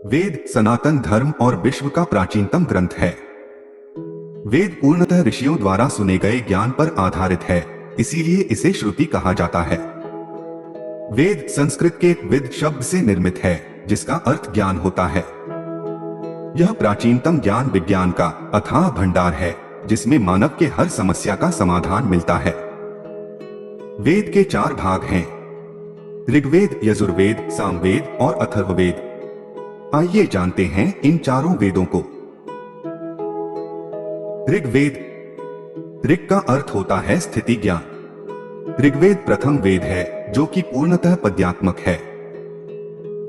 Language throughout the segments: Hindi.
वेद सनातन धर्म और विश्व का प्राचीनतम ग्रंथ है। वेद पूर्णतः ऋषियों द्वारा सुने गए ज्ञान पर आधारित है, इसीलिए इसे श्रुति कहा जाता है। वेद संस्कृत के विद शब्द से निर्मित है, जिसका अर्थ ज्ञान होता है। यह प्राचीनतम ज्ञान विज्ञान का अथाह भंडार है, जिसमें मानव के हर समस्या का समाधान मिलता है। वेद के 4 भाग हैं: ऋग्वेद, यजुर्वेद, सामवेद और अथर्ववेद। आइए जानते हैं इन चारों वेदों को। ऋग्वेद। ऋग का अर्थ होता है स्थिति ज्ञान। ऋग्वेद प्रथम वेद है, जो कि पूर्णतः पद्यात्मक है।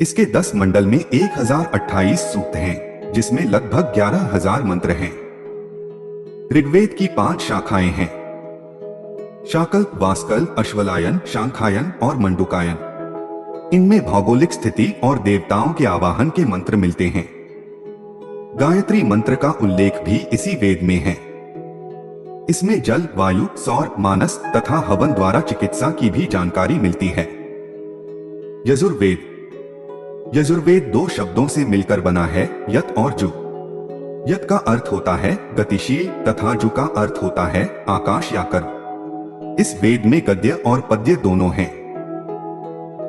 इसके 10 मंडल में 1028 सूक्त हैं, जिसमें लगभग 11,000 मंत्र हैं। ऋग्वेद की 5 शाखाएं हैं: शाकल्प, वास्कल, अश्वलायन, शांखायन और मंडूकायन। इनमें भौगोलिक स्थिति और देवताओं के आवाहन के मंत्र मिलते हैं। गायत्री मंत्र का उल्लेख भी इसी वेद में है। इसमें जल, वायु, सौर, मानस तथा हवन द्वारा चिकित्सा की भी जानकारी मिलती है। यजुर्वेद। यजुर्वेद 2 शब्दों से मिलकर बना है, यत और जु। यत का अर्थ होता है गतिशील तथा जु का अर्थ होता है आकाश या कर्म। इस वेद में गद्य और पद्य दोनों हैं।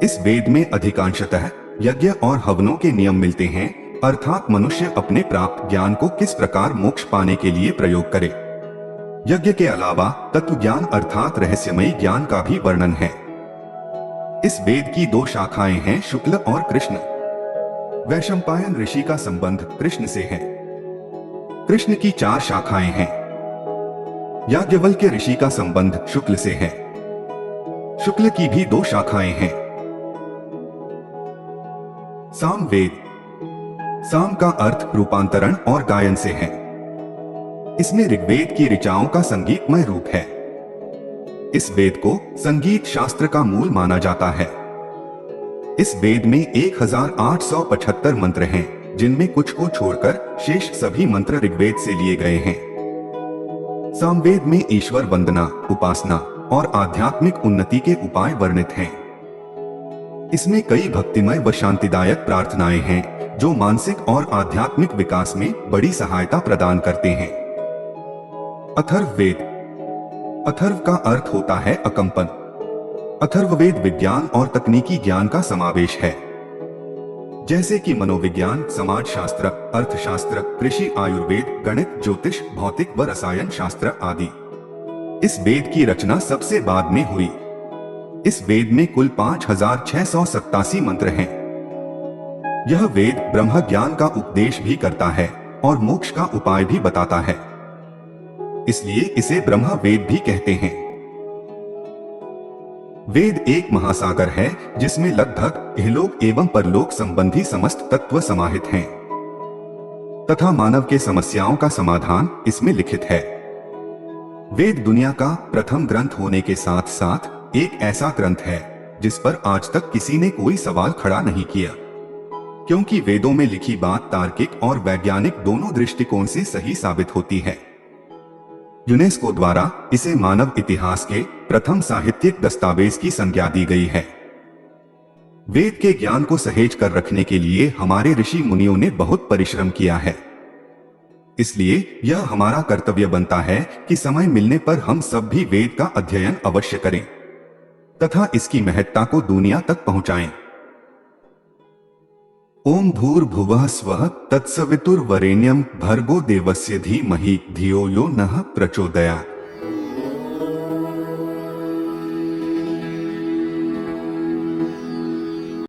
इस वेद में अधिकांशतः यज्ञ और हवनों के नियम मिलते हैं, अर्थात मनुष्य अपने प्राप्त ज्ञान को किस प्रकार मोक्ष पाने के लिए प्रयोग करे। यज्ञ के अलावा तत्व ज्ञान अर्थात रहस्यमयी ज्ञान का भी वर्णन है। इस वेद की 2 शाखाएं हैं, शुक्ल और कृष्ण। वैशंपायन ऋषि का संबंध कृष्ण से है। कृष्ण की 4 शाखाएं हैं। याज्ञवल्क्य ऋषि का संबंध शुक्ल से है। शुक्ल की भी 2 शाखाएं हैं। सामवेद। साम का अर्थ रूपांतरण और गायन से है। इसमें ऋग्वेद की ऋचाओं का संगीतमय रूप है। इस वेद को संगीत शास्त्र का मूल माना जाता है। इस वेद में 1875 मंत्र हैं, जिनमें कुछ को छोड़कर शेष सभी मंत्र ऋग्वेद से लिए गए हैं। सामवेद में ईश्वर वंदना, उपासना और आध्यात्मिक उन्नति के उपाय वर्णित हैं। इसमें कई भक्तिमय व शांतिदायक प्रार्थनाएं हैं, जो मानसिक और आध्यात्मिक विकास में बड़ी सहायता प्रदान करते हैं। अथर्ववेद। अथर्व का अर्थ होता है अकंपन। अथर्ववेद विज्ञान और तकनीकी ज्ञान का समावेश है, जैसे कि मनोविज्ञान, समाजशास्त्र, अर्थशास्त्र, कृषि, आयुर्वेद, गणित, ज्योतिष, भौतिक व रसायन शास्त्र आदि। इस वेद की रचना सबसे बाद में हुई। इस वेद में कुल 5687 मंत्र हैं। यह वेद ब्रह्म ज्ञान का उपदेश भी करता है और मोक्ष का उपाय भी बताता है, इसलिए इसे ब्रह्म वेद भी कहते हैं। वेद एक महासागर है, जिसमें लगभग इहलोक एवं परलोक संबंधी समस्त तत्व समाहित हैं, तथा मानव के समस्याओं का समाधान इसमें लिखित है। वेद दुनिया का प्रथम ग्रंथ होने के साथ साथ एक ऐसा ग्रंथ है जिस पर आज तक किसी ने कोई सवाल खड़ा नहीं किया, क्योंकि वेदों में लिखी बात तार्किक और वैज्ञानिक दोनों दृष्टिकोण से सही साबित होती है। यूनेस्को द्वारा इसे मानव इतिहास के प्रथम साहित्यिक दस्तावेज की संज्ञा दी गई है। वेद के ज्ञान को सहेज कर रखने के लिए हमारे ऋषि मुनियों ने बहुत परिश्रम किया है। इसलिए यह हमारा कर्तव्य बनता है कि समय मिलने पर हम सब भी वेद का अध्ययन अवश्य करें तथा इसकी महत्ता को दुनिया तक पहुंचाएं। ओम भूर्भुवः स्वः तत्सवितुर्वरेण्यं भर्गो देवस्य धीमहि धियो यो नः प्रचोदयात्।